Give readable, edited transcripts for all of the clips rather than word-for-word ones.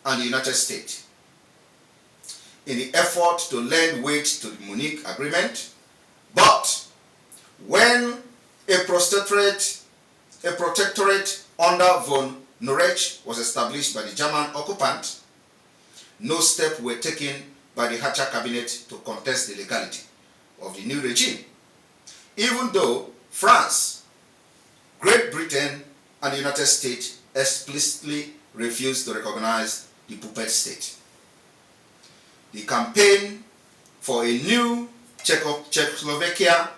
and the United States in the effort to lend weight to the Munich Agreement. But when a protectorate under von Norwich was established by the German occupant, no steps were taken by the Hatcher cabinet to contest the legality of the new regime, even though France, Great Britain, and the United States explicitly refused to recognize the puppet state. The campaign for a new Czechoslovakia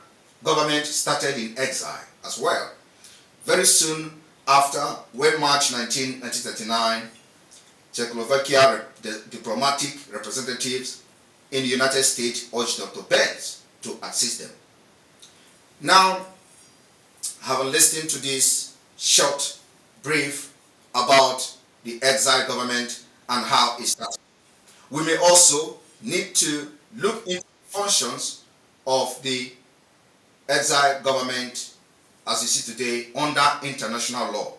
government started in exile as well. Very soon after, when March 1939, Czechoslovakia diplomatic representatives in the United States urged Dr. Benz to assist them. Now, having listened to this short brief about the exile government and how it started, we may also need to look into functions of the exile government as you see today under international law.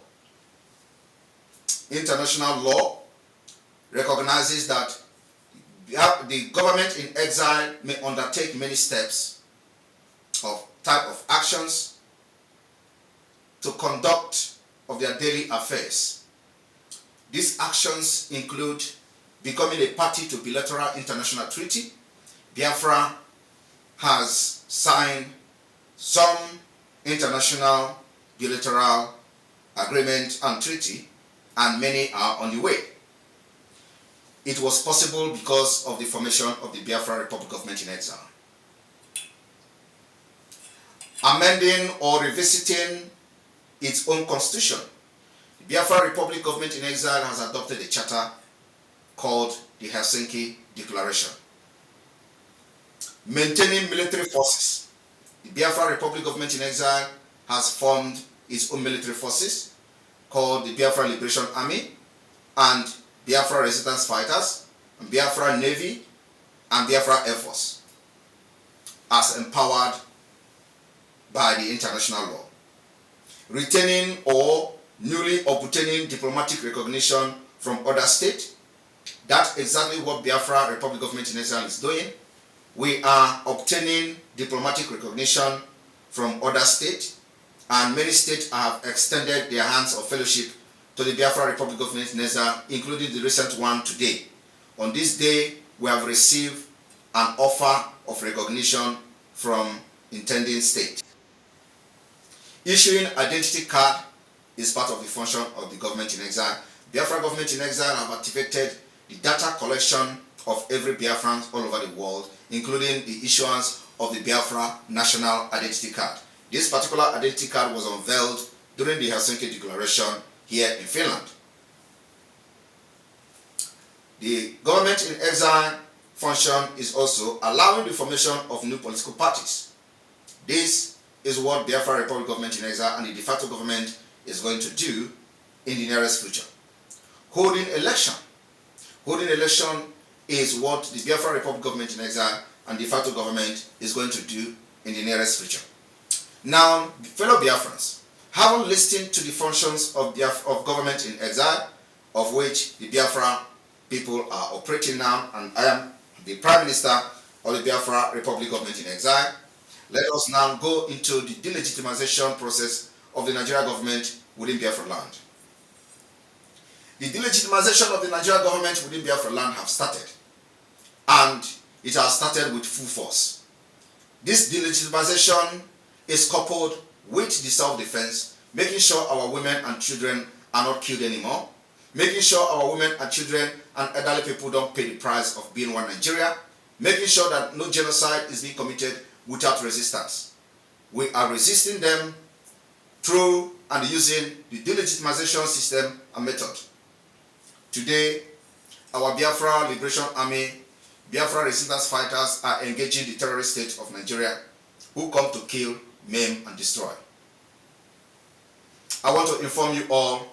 International law recognizes that the government in exile may undertake many steps of type of actions to conduct of their daily affairs. These actions include becoming a party to bilateral international treaty. Biafra has signed some international bilateral agreement and treaty, and many are on the way. It was possible because of the formation of the Biafra Republic Government in Exile. Amending or revisiting its own constitution, the Biafra Republic Government in Exile has adopted a charter called the Helsinki Declaration. Maintaining military forces, the Biafra Republic Government in Exile has formed its own military forces called the Biafra Liberation Army and Biafra Resistance Fighters, and Biafra Navy, and Biafra Air Force, as empowered by the international law. Retaining or newly obtaining diplomatic recognition from other states, that's exactly what Biafra Republic Government in Exile is doing. We are obtaining diplomatic recognition from other states, and many states have extended their hands of fellowship to the Biafra Republic Government in Exile, including the recent one today. On this day, we have received an offer of recognition from intending state. Issuing identity card is part of the function of the government in exile. Biafra government in exile have activated the data collection of every Biafran all over the world, including the issuance of the Biafra National Identity Card. This particular identity card was unveiled during the Helsinki Declaration here in Finland. The government in exile function is also allowing the formation of new political parties. This is what Biafra Republic Government in Exile and the de facto government is going to do in the nearest future. Holding election. Holding election is what the Biafra Republic Government in Exile and de facto government is going to do in the nearest future. Now, fellow Biafrans, having listened to the functions of government in exile, of which the Biafra people are operating now, and I am the Prime Minister of the Biafra Republic Government in Exile, let us now go into the delegitimization process of the Nigeria government within Biafra land. The delegitimization of the Nigeria government within Biafra land have started, and it has started with full force. This delegitimization is coupled with the self-defense, making sure our women and children are not killed anymore, making sure our women and children and elderly people don't pay the price of being one Nigeria, making sure that no genocide is being committed without resistance. We are resisting them through and using the delegitimization system and method. Today, our Biafra Liberation Army, Biafra resistance fighters are engaging the terrorist state of Nigeria, who come to kill, maim, and destroy. I want to inform you all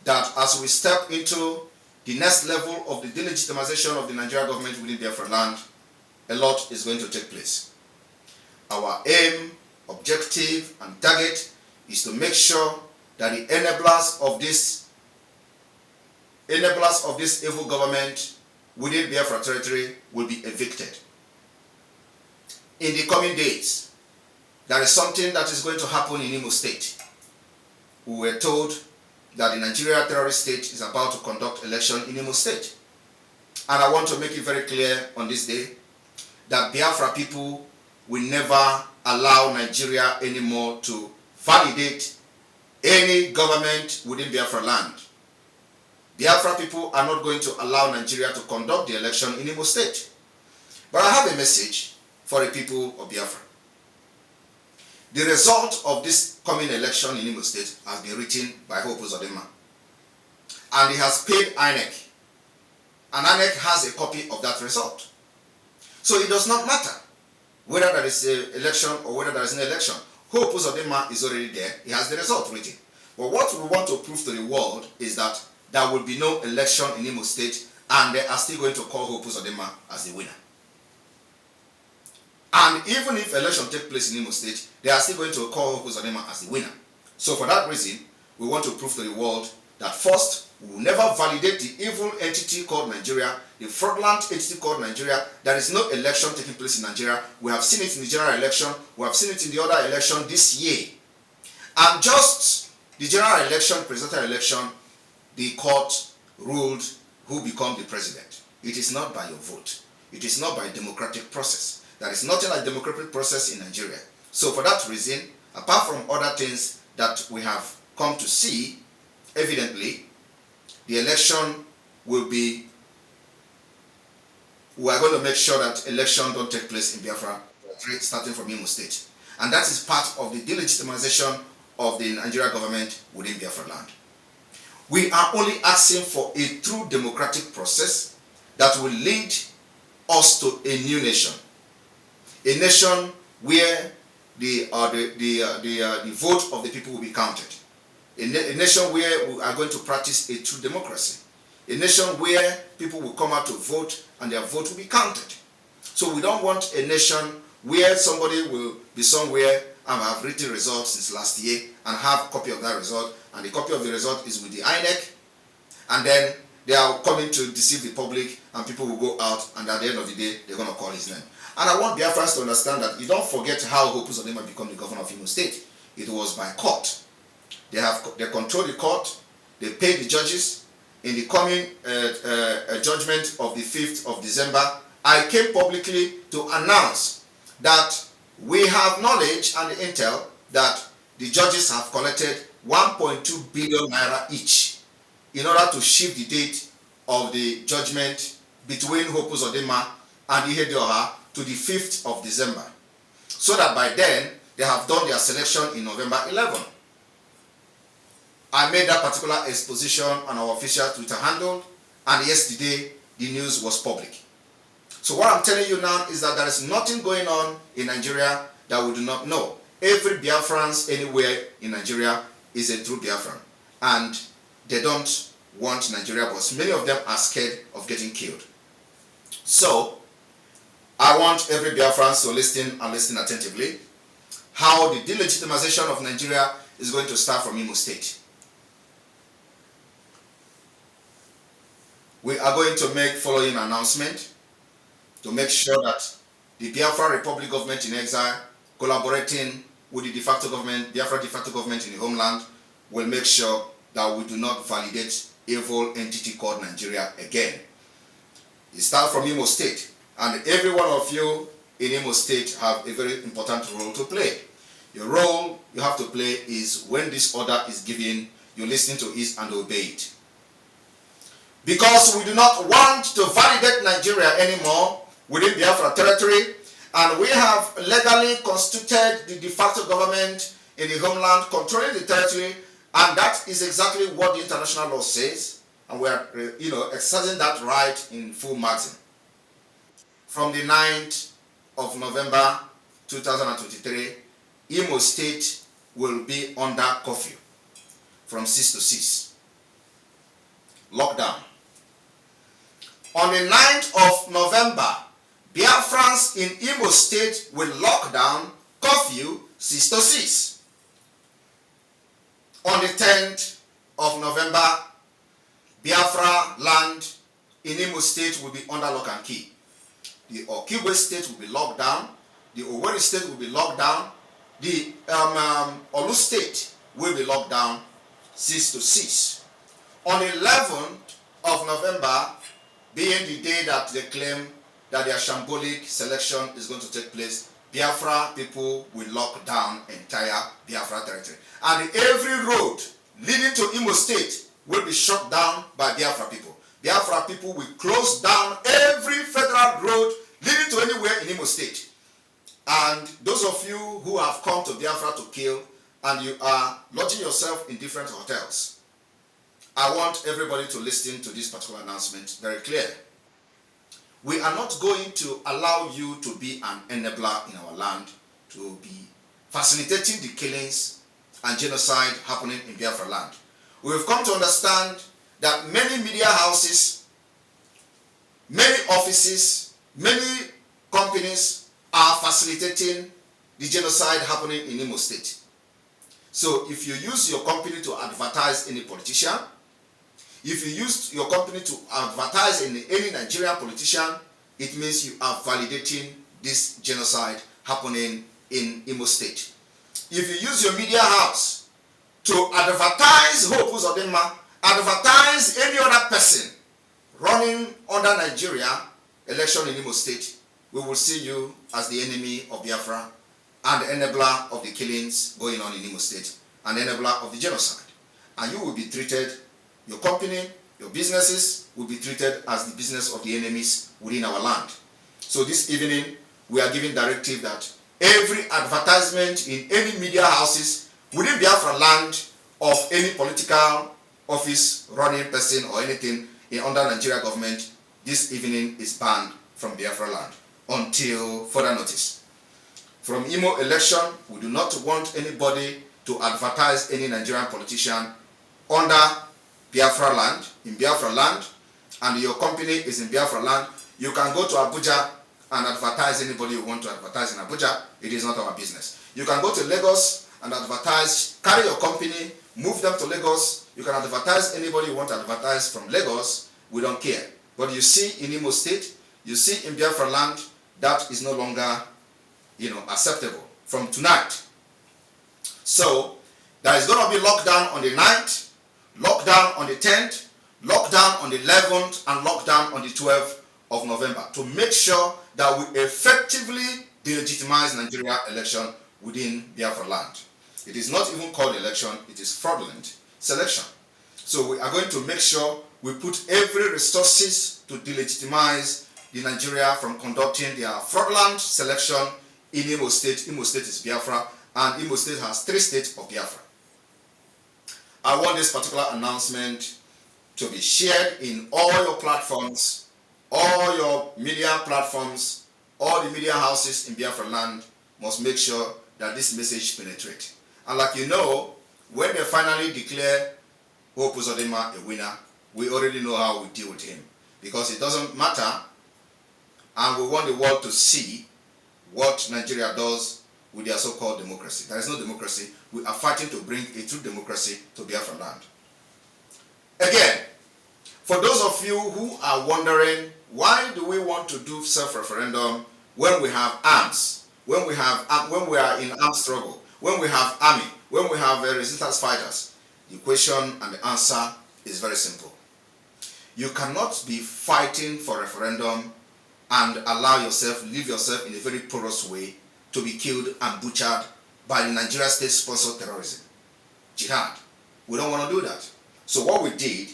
that as we step into the next level of the delegitimization of the Nigeria government within Biafra land, a lot is going to take place. Our aim, objective, and target is to make sure that the enablers of this enablers of this evil government within Biafra territory will be evicted. In the coming days, there is something that is going to happen in Imo State. We were told that the Nigeria terrorist state is about to conduct election in Imo State. And I want to make it very clear on this day that Biafra people will never allow Nigeria anymore to validate any government within Biafra land. Biafra people are not going to allow Nigeria to conduct the election in Imo State. But I have a message for the people of Biafra. The result of this coming election in Imo State has been written by Hope Uzodinma. And he has paid INEC. And INEC has a copy of that result. So it does not matter whether there is an election or whether there is an election. Hope Uzodinma is already there. He has the result written. But what we want to prove to the world is that there will be no election in Imo State, and they are still going to call Hope Uzodinma as the winner. And even if election takes place in Imo State, they are still going to call Hope Uzodinma as the winner. So for that reason, we want to prove to the world that first, we will never validate the evil entity called Nigeria, the fraudulent entity called Nigeria. There is no election taking place in Nigeria. We have seen it in the general election. We have seen it in the other election this year. And just the general election, presidential election, the court ruled who become the president. It is not by your vote. It is not by a democratic process. There is nothing like democratic process in Nigeria. So for that reason, apart from other things that we have come to see, evidently, the election will be, we are going to make sure that election don't take place in Biafra, starting from Imo State. And that is part of the delegitimization of the Nigeria government within Biafra land. We are only asking for a true democratic process that will lead us to a new nation. A nation where the vote of the people will be counted. A nation where we are going to practice a true democracy. A nation where people will come out to vote and their vote will be counted. So we don't want a nation where somebody will be somewhere and have written results since last year and have a copy of that result, and the copy of the result is with the INEC, and then they are coming to deceive the public, and people will go out, and at the end of the day, they're going to call his name. And I want Biafrans to understand that you don't forget how Hope Uzodinma became the governor of Imo State. It was by court. They control the court, they pay the judges. In the coming judgment of the 5th of December, I came publicly to announce that we have knowledge and intel that the judges have collected 1.2 billion naira each in order to shift the date of the judgment between Hope Uzodinma and Ihedioha to the 5th of December. So that by then, they have done their selection in November 11. I made that particular exposition on our official Twitter handle, and yesterday, the news was public. So what I'm telling you now is that there is nothing going on in Nigeria that we do not know. Every Biafran anywhere in Nigeria is a true Biafran, and they don't want Nigeria, but many of them are scared of getting killed. So I want every Biafran to listen and listen attentively how the delegitimization of Nigeria is going to start from Imo State. We are going to make following announcement to make sure that the Biafra Republic government in exile, collaborating with the de facto government, Biafra de facto government in the homeland, will make sure that we do not validate evil entity called Nigeria again. It starts from Imo State, and every one of you in Imo State have a very important role to play. Your role you have to play is when this order is given, you listen to it and obey it. Because we do not want to validate Nigeria anymore within Biafra territory, and we have legally constituted the de facto government in the homeland controlling the territory, and that is exactly what the international law says, and we are exercising that right in full margin. From the 9th of November 2023, Imo State will be under curfew from 6 to 6. Lockdown. On the 9th of November, Biafrans in Imo State will lock down curfew 6 to 6. On the 10th of November, Biafra land in Imo State will be under lock and key. The Okigwe State will be locked down. The Owerri State will be locked down. The Olu State will be locked down 6 to 6. On the 11th of November, being the day that they claim that their shambolic selection is going to take place, Biafra people will lock down entire Biafra territory. And every road leading to Imo State will be shut down by Biafra people. Biafra people will close down every federal road leading to anywhere in Imo State. And those of you who have come to Biafra to kill and you are lodging yourself in different hotels, I want everybody to listen to this particular announcement very clear. We are not going to allow you to be an enabler in our land, to be facilitating the killings and genocide happening in Biafra land. We have come to understand that many media houses, many offices, many companies are facilitating the genocide happening in Imo State. So if you use your company to advertise any politician, if you use your company to advertise any Nigerian politician, it means you are validating this genocide happening in Imo State. If you use your media house to advertise Hope Uzodinma, advertise any other person running under Nigeria election in Imo State, we will see you as the enemy of Biafra and the enabler of the killings going on in Imo State and the enabler of the genocide. And you will be treated, your company, your businesses will be treated as the business of the enemies within our land. So this evening, we are giving directive that every advertisement in any media houses within Biafra land of any political office, running person or anything under Nigeria government, this evening is banned from Biafra land until further notice. From Imo election, we do not want anybody to advertise any Nigerian politician under Biafra land, in Biafra land, and your company is in Biafra land. You can go to Abuja and advertise anybody you want to advertise in Abuja. It is not our business. You can go to Lagos and advertise, carry your company, move them to Lagos. You can advertise anybody you want to advertise from Lagos. We don't care. But you see in Imo State, you see in Biafra land, that is no longer, acceptable from tonight. So there is going to be lockdown on the 9th, lockdown on the 10th, lockdown on the 11th, and lockdown on the 12th of November to make sure that we effectively delegitimize Nigeria election within Biafra land. It is not even called election, it is fraudulent selection. So we are going to make sure we put every resources to delegitimize the Nigeria from conducting their fraudulent selection in Imo State. Imo State is Biafra, and Imo State has 3 states of Biafra. I want this particular announcement to be shared in all your platforms, all your media platforms, all the media houses in Biafra land must make sure that this message penetrates. And like you know, when they finally declare Hope Uzodinma a winner, we already know how we deal with him. Because it doesn't matter, and we want the world to see what Nigeria does with their so-called democracy. There is no democracy. We are fighting to bring a true democracy to Biafra land. Again, for those of you who are wondering, why do we want to do self-referendum when we have arms, when we are in armed struggle, when we have army, when we have resistance fighters? The question and the answer is very simple. You cannot be fighting for referendum and leave yourself in a very porous way to be killed and butchered by the Nigeria state-sponsored terrorism, jihad. We don't want to do that. So what we did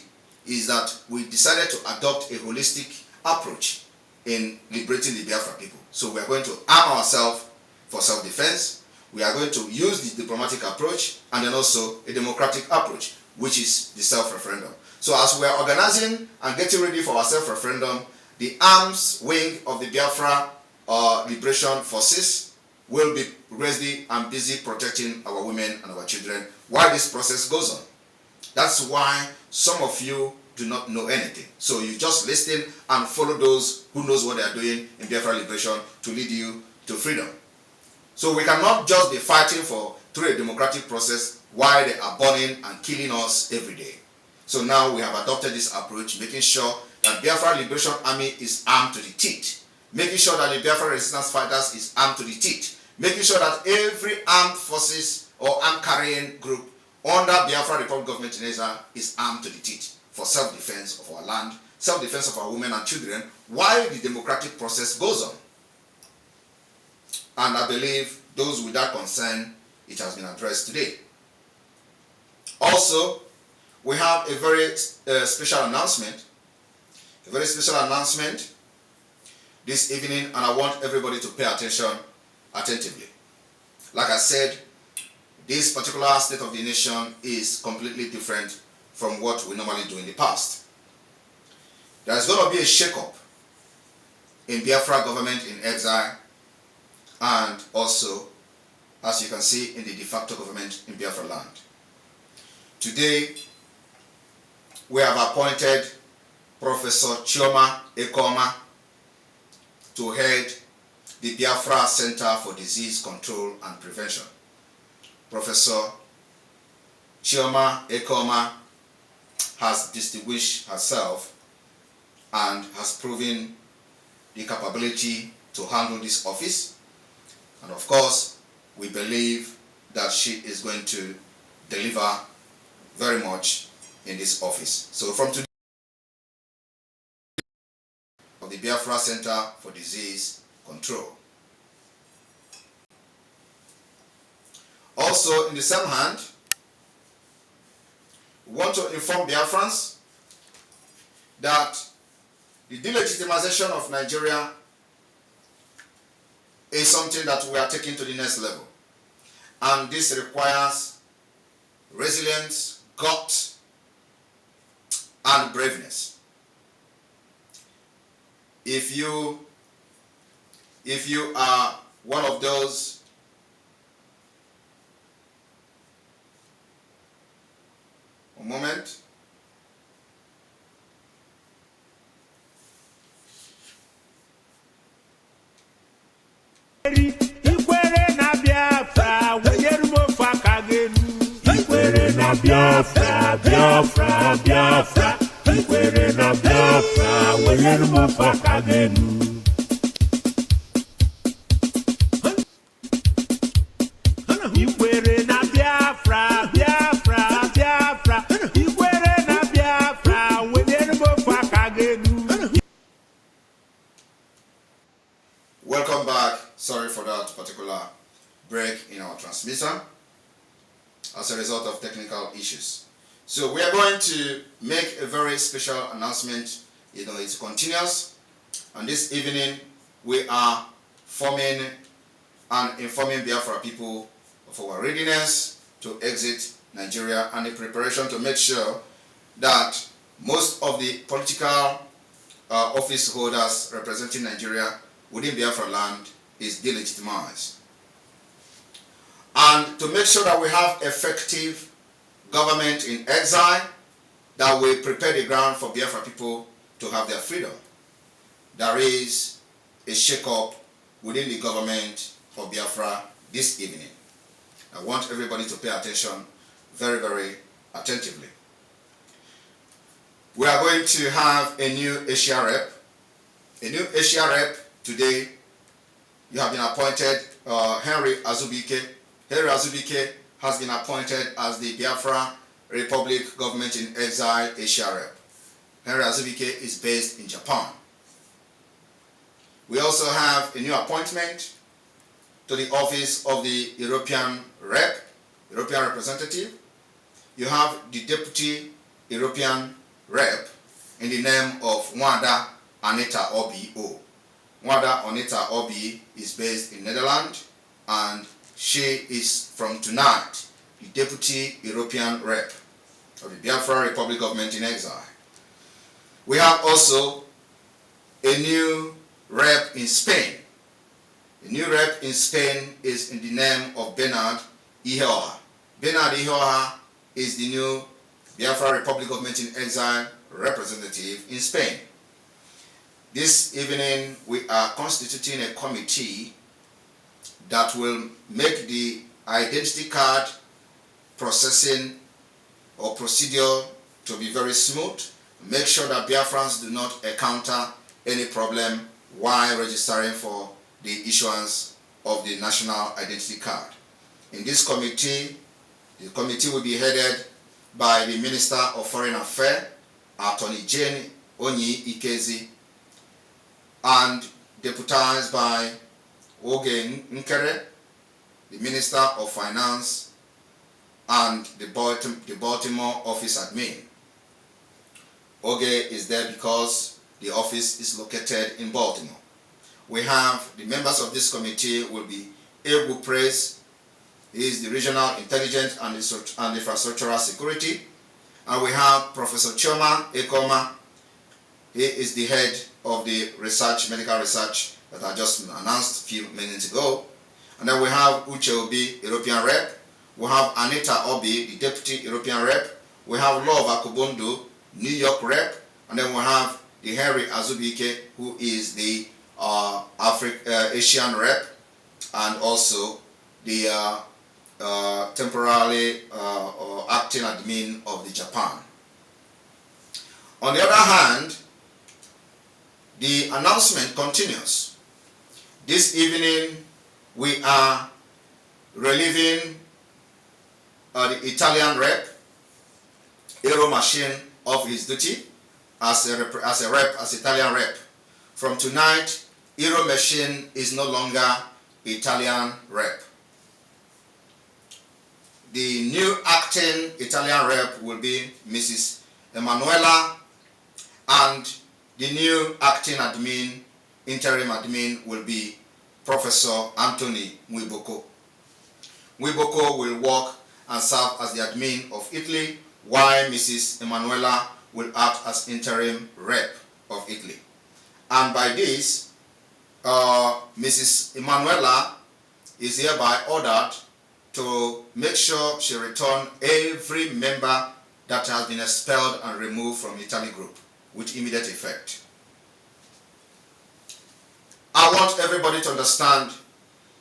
is that we decided to adopt a holistic approach in liberating the Biafra people. So we are going to arm ourselves for self-defense. We are going to use the diplomatic approach and then also a democratic approach, which is the self-referendum. So as we are organizing and getting ready for our self-referendum, the arms wing of the Biafra Liberation Forces will be ready and busy protecting our women and our children while this process goes on. That's why some of you do not know anything. So you just listen and follow those who knows what they are doing in Biafra Liberation to lead you to freedom. So we cannot just be fighting through a democratic process while they are burning and killing us every day. So now we have adopted this approach, making sure that Biafra Liberation Army is armed to the teeth, making sure that the Biafra Resistance Fighters is armed to the teeth, making sure that every armed forces or armed carrying group under Biafra Republic Government in Exile is armed to the teeth for self-defense of our land, self-defense of our women and children, while the democratic process goes on. And I believe those with that concern, it has been addressed today. Also, we have a very special announcement. A very special announcement this evening, and I want everybody to pay attention attentively. Like I said, this particular state of the nation is completely different from what we normally do in the past. There is going to be a shake-up in Biafra government in exile, and also, as you can see, in the de facto government in Biafra land. Today, we have appointed Professor Chioma Ekoma to head the Biafra Center for Disease Control and Prevention. Professor Chioma Ekoma has distinguished herself and has proven the capability to handle this office. And of course, we believe that she is going to deliver very much in this office. So from today, of the Biafra Center for Disease Control. Also, in the same hand, we want to inform Biafrans that the delegitimization of Nigeria is something that we are taking to the next level. And this requires resilience, gut, and braveness. If you are one of those a moment. Ikwere na Biafra, weyerumo fakagenu. Ikwere na Biafra, Biafra, Biafra. Ikwere na Biafra, weyerumo fakagenu. Ikwere na Biafra, Biafra, Biafra. Ikwere na Biafra, weyerumo fakagenu. Welcome back. Sorry for that particular break in our transmission as a result of technical issues. So we are going to make a very special announcement. You know, it's continuous. And this evening, we are forming and informing Biafra people of our readiness to exit Nigeria and the preparation to make sure that most of the political office holders representing Nigeria within Biafra land is delegitimized. And to make sure that we have effective government in exile, that we prepare the ground for Biafra people to have their freedom, there is a shake-up within the government of Biafra this evening. I want everybody to pay attention very, very attentively. We are going to have a new Asia rep. A new Asia rep today. You have been appointed Henry Azubike. Henry Azubike has been appointed as the Biafra Republic Government in Exile Asia rep. Henry Azubike is based in Japan. We also have a new appointment to the office of the European rep, European representative. You have the deputy European rep in the name of Nwada Anita Obi-O. Nwada Anita Obi is based in Netherlands, and she is from tonight the deputy European rep of the Biafra Republic Government in Exile. We have also a new rep in Spain. The new rep in Spain is in the name of Bernard Iheoha. Bernard Iheoha is the new Biafra Republic Government in Exile representative in Spain. This evening, we are constituting a committee that will make the identity card processing or procedure to be very smooth. Make sure that Biafrans do not encounter any problem while registering for the issuance of the national identity card. In this committee, the committee will be headed by the Minister of Foreign Affairs, Attorney Jane Onyi Ikezi, and deputized by Oge Nkere, the Minister of Finance, and the Baltimore office admin. Oge is there because the office is located in Baltimore. We have the members of this committee will be Egwu Praise. He is the Regional Intelligence and Infrastructural Security. And we have Professor Choma Ekoma. He is the head of the medical research that I just announced a few minutes ago. And then we have Uche Obi, European Rep. We have Anita Obi, the Deputy European Rep. We have Love Akubundu, New York Rep. And then we have the Henry Azubike, who is the Asian Rep, and also the temporarily acting admin of the Japan. On the other hand, the announcement continues. This evening, we are relieving the Italian Rep, Aero Machine, of his duty as Italian Rep. From tonight, Aero Machine is no longer Italian Rep. The new acting Italian Rep will be Mrs. Emanuela, and the new acting admin, interim admin, will be Professor Anthony Mwiboko. Mwiboko will work and serve as the admin of Italy, while Mrs. Emanuela will act as interim rep of Italy. And by this, Mrs. Emanuela is hereby ordered to make sure she return every member that has been expelled and removed from Italy group with immediate effect. I want everybody to understand,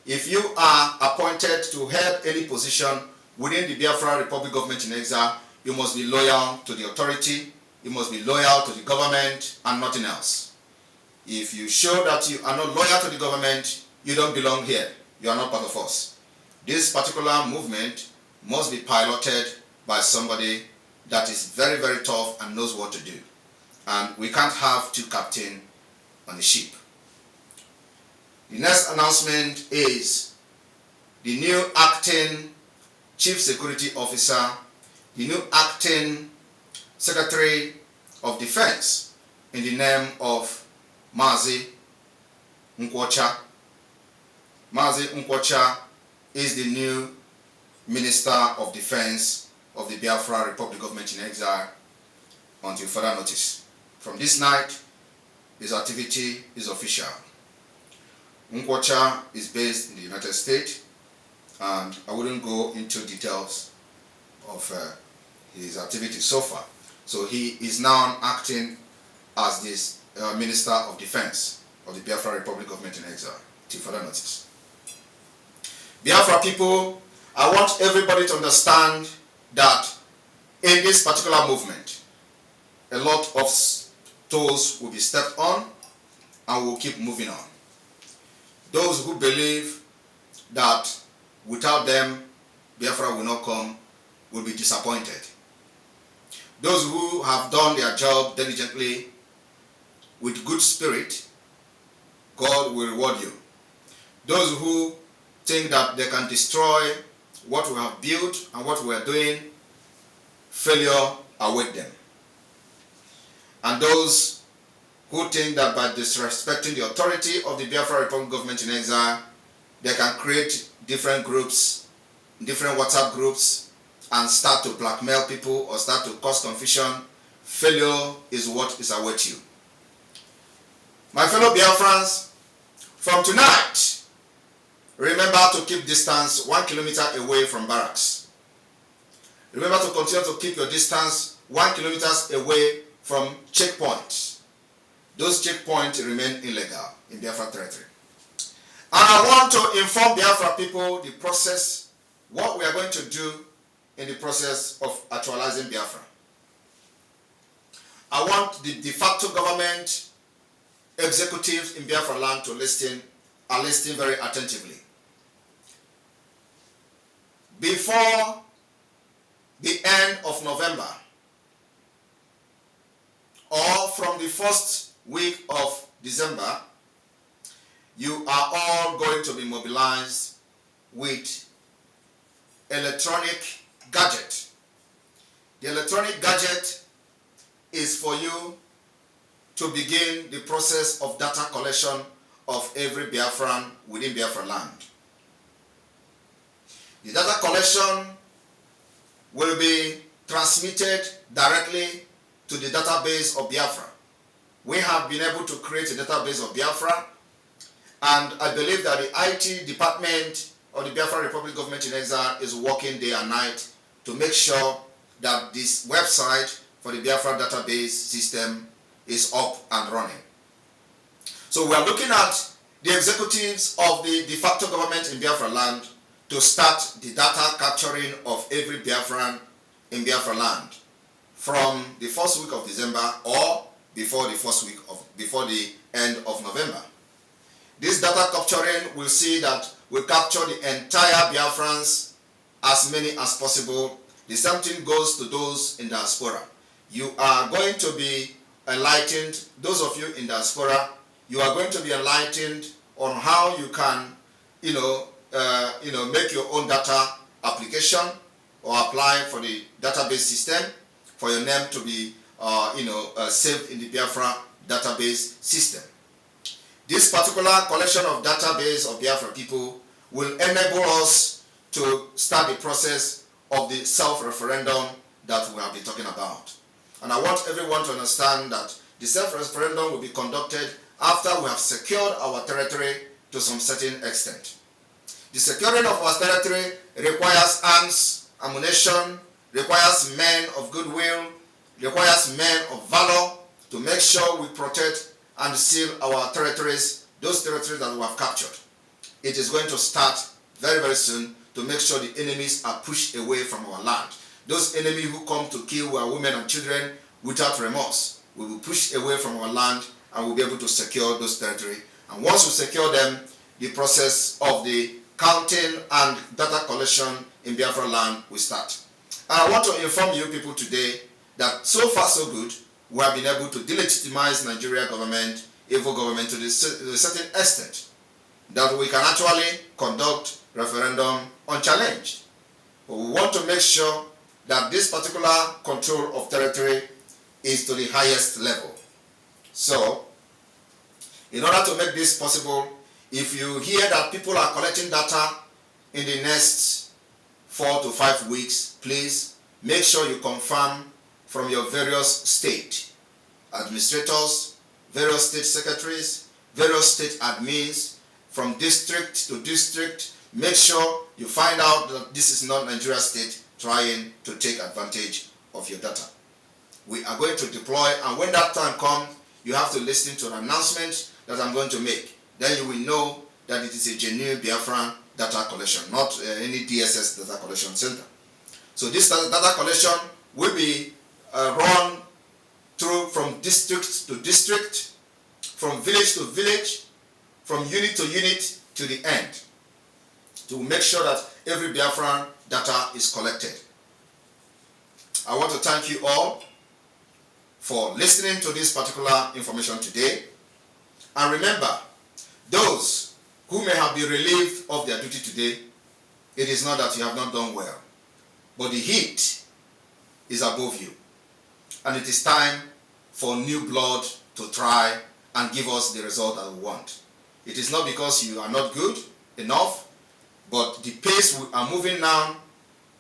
if you are appointed to hold any position within the Biafra Republic government in exile, you must be loyal to the authority, you must be loyal to the government and nothing else. If you show that you are not loyal to the government, you don't belong here. You are not part of us. This particular movement must be piloted by somebody that is very, very tough and knows what to do. And we can't have two captains on the ship. The next announcement is the new acting Chief Security Officer, the new acting Secretary of Defense in the name of Mazi Nkwocha. Mazi Nkwocha is the new Minister of Defense of the Biafra Republic Government in Exile until further notice. From this night, his activity is official. Nkwocha is based in the United States, and I wouldn't go into details of his activities so far. So he is now acting as this Minister of Defense of the Biafra Republic Government in Exile till further notice. Biafra people, I want everybody to understand that in this particular movement, a lot of toes will be stepped on and we'll keep moving on. Those who believe that without them, Biafra will not come will be disappointed. Those who have done their job diligently with good spirit, God will reward you. Those who think that they can destroy what we have built and what we are doing, failure await them. And those who think that by disrespecting the authority of the Biafra Republic government in exile, they can create different groups, different WhatsApp groups, and start to blackmail people or start to cause confusion, failure is what is await you. My fellow Biafrans, from tonight, remember to keep distance 1 kilometer away from barracks. Remember to continue to keep your distance 1 kilometer away from checkpoints. Those checkpoints remain illegal in Biafra territory. And I want to inform Biafra people the process, what we are going to do in the process of actualizing Biafra. I want the de facto government executives in Biafra land to listen very attentively. Before the end of November, or from the first week of December, you are all going to be mobilized with electronic gadget. The electronic gadget is for you to begin the process of data collection of every Biafran within Biafra land. The data collection will be transmitted directly to the database of Biafra. We have been able to create a database of Biafra, and I believe that the IT department of the Biafra Republic Government in Exile is working day and night to make sure that this website for the Biafra database system is up and running. So we are looking at the executives of the de facto government in Biafra land to start the data capturing of every Biafran in Biafra land from the first week of December or before the end of November. This data capturing will see that we capture the entire Biafrans, as many as possible. The same thing goes to those in diaspora. You are going to be enlightened, those of you in diaspora, you are going to be enlightened on how you can, make your own data application or apply for the database system for your name to be, saved in the Biafra database system. This particular collection of database of Biafra people will enable us to start the process of the self-referendum that we have been talking about. And I want everyone to understand that the self-referendum will be conducted after we have secured our territory to some certain extent. The securing of our territory requires arms, ammunition, requires men of goodwill, requires men of valor to make sure we protect and seal our territories, those territories that we have captured. It is going to start very, very soon to make sure the enemies are pushed away from our land. Those enemies who come to kill our women and children without remorse will be pushed away from our land, and we'll be able to secure those territories. And once we secure them, the process of the counting and data collection in Biafra land will start. And I want to inform you people today that so far so good, we have been able to delegitimize Nigeria government, evil government, to a certain extent that we can actually conduct referendum unchallenged. But we want to make sure that this particular control of territory is to the highest level. So, in order to make this possible, if you hear that people are collecting data in the next 4 to 5 weeks, please make sure you confirm from your various state administrators, various state secretaries, various state admins, from district to district. Make sure you find out that this is not Nigeria state trying to take advantage of your data. We are going to deploy, and when that time comes, you have to listen to an announcement that I'm going to make. Then you will know that it is a genuine Biafran data collection, not any DSS data collection center. So this data collection will be run through from district to district, from village to village, from unit to unit to the end, to make sure that every Biafran data is collected. I want to thank you all for listening to this particular information today. And remember, those who may have been relieved of their duty today, it is not that you have not done well, but the heat is above you. And it is time for new blood to try and give us the result that we want. It is not because you are not good enough, but the pace we are moving now,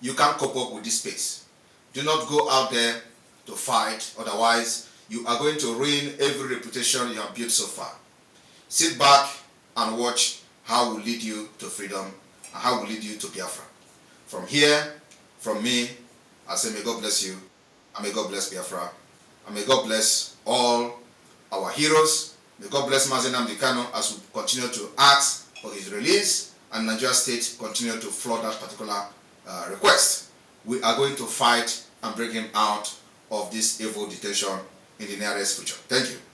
you can't cope up with this pace. Do not go out there to fight, otherwise you are going to ruin every reputation you have built so far. Sit back and watch how we lead you to freedom and how we lead you to Biafra. From here, from me, I say may God bless you, and may God bless Biafra, and may God bless all our heroes. May God bless Mazi Nnamdi Kanu as we continue to ask for his release, and Nigeria State continue to flood that particular request. We are going to fight and bring him out of this evil detention in the nearest future. Thank you.